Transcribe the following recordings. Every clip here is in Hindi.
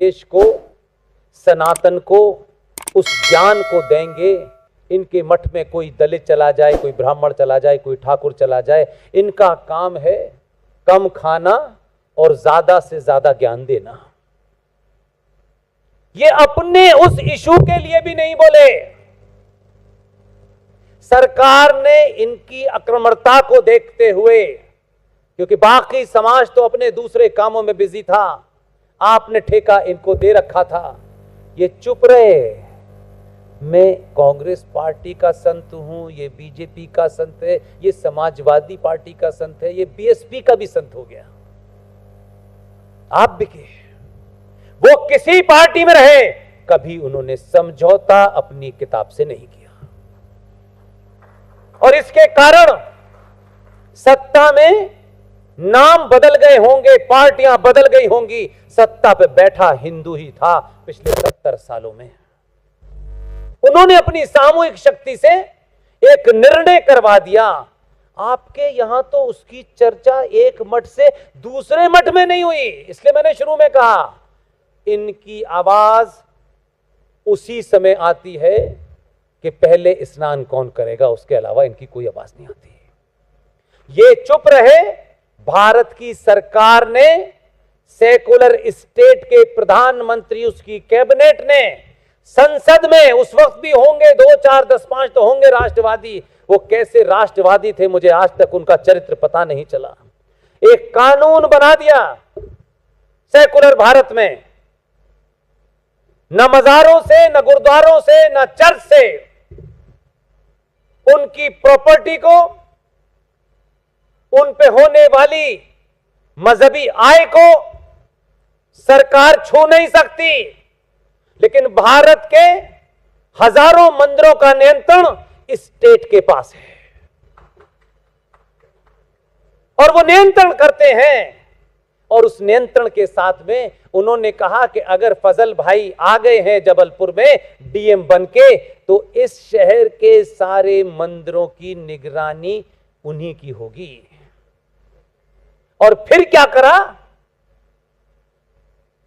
देश को, सनातन को, उस ज्ञान को देंगे। इनके मठ में कोई दलित चला जाए, कोई ब्राह्मण चला जाए, कोई ठाकुर चला जाए, इनका काम है कम खाना और ज्यादा से ज्यादा ज्ञान देना। ये अपने उस इशू के लिए भी नहीं बोले। सरकार ने इनकी आक्रामकता को देखते हुए, क्योंकि बाकी समाज तो अपने दूसरे कामों में बिजी था, आपने ठेका इनको दे रखा था, ये चुप रहे। मैं कांग्रेस पार्टी का संत हूं, ये बीजेपी का संत है, ये समाजवादी पार्टी का संत है, ये बीएसपी का भी संत हो गया। आप बिके, वो किसी पार्टी में रहे, कभी उन्होंने समझौता अपनी किताब से नहीं किया। और इसके कारण सत्ता में नाम बदल गए होंगे, पार्टियां बदल गई होंगी, सत्ता पे बैठा हिंदू ही था पिछले 70 सालों में। उन्होंने अपनी सामूहिक शक्ति से एक निर्णय करवा दिया। आपके यहां तो उसकी चर्चा एक मठ से दूसरे मठ में नहीं हुई। इसलिए मैंने शुरू में कहा, इनकी आवाज उसी समय आती है कि पहले स्नान कौन करेगा, उसके अलावा इनकी कोई आवाज नहीं आती। ये चुप रहे। भारत की सरकार ने, सेकुलर स्टेट के प्रधानमंत्री, उसकी कैबिनेट ने, संसद में उस वक्त भी होंगे 2, 4, 10, 5 तो होंगे राष्ट्रवादी। वो कैसे राष्ट्रवादी थे मुझे आज तक उनका चरित्र पता नहीं चला। एक कानून बना दिया सेकुलर भारत में, न मजारों से, न गुरुद्वारों से, न चर्च से उनकी प्रॉपर्टी को, उन पे होने वाली मजहबी आय को सरकार छू नहीं सकती। लेकिन भारत के हजारों मंदिरों का नियंत्रण स्टेट के पास है और वो नियंत्रण करते हैं। और उस नियंत्रण के साथ में उन्होंने कहा कि अगर फजल भाई आ गए हैं जबलपुर में डीएम बनके, तो इस शहर के सारे मंदिरों की निगरानी उन्हीं की होगी। और फिर क्या करा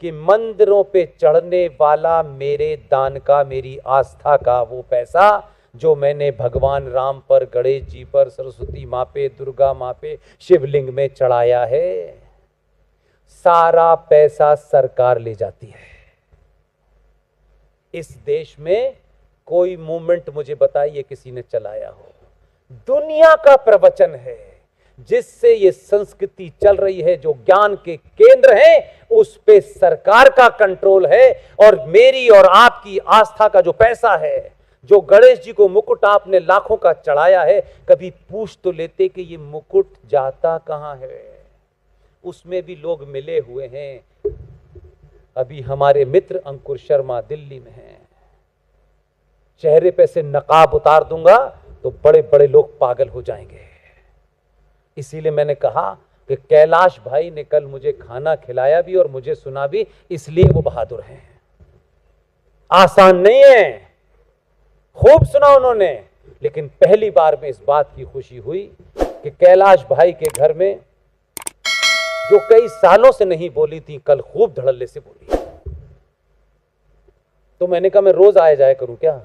कि मंदिरों पे चढ़ने वाला मेरे दान का, मेरी आस्था का वो पैसा जो मैंने भगवान राम पर, गणेश जी पर, सरस्वती मां पे, दुर्गा मां पे, शिवलिंग में चढ़ाया है, सारा पैसा सरकार ले जाती है। इस देश में कोई मूवमेंट मुझे बताइए किसी ने चलाया हो। दुनिया का प्रवचन है जिससे ये संस्कृति चल रही है, जो ज्ञान के केंद्र हैं उस पे सरकार का कंट्रोल है। और मेरी और आपकी आस्था का जो पैसा है, जो गणेश जी को मुकुट आपने लाखों का चढ़ाया है, कभी पूछ तो लेते कि ये मुकुट जाता कहां है। उसमें भी लोग मिले हुए हैं। अभी हमारे मित्र अंकुर शर्मा दिल्ली में हैं, चेहरे पे से नकाब उतार दूंगा तो बड़े बड़े लोग पागल हो जाएंगे। इसीलिए मैंने कहा कि कैलाश भाई ने कल मुझे खाना खिलाया भी और मुझे सुना भी, इसलिए वो बहादुर हैं। आसान नहीं है, खूब सुना उन्होंने, लेकिन पहली बार में इस बात की खुशी हुई कि कैलाश भाई के घर में जो कई सालों से नहीं बोली थी, कल खूब धड़ल्ले से बोली। तो मैंने कहा मैं रोज आया जाया करूं क्या?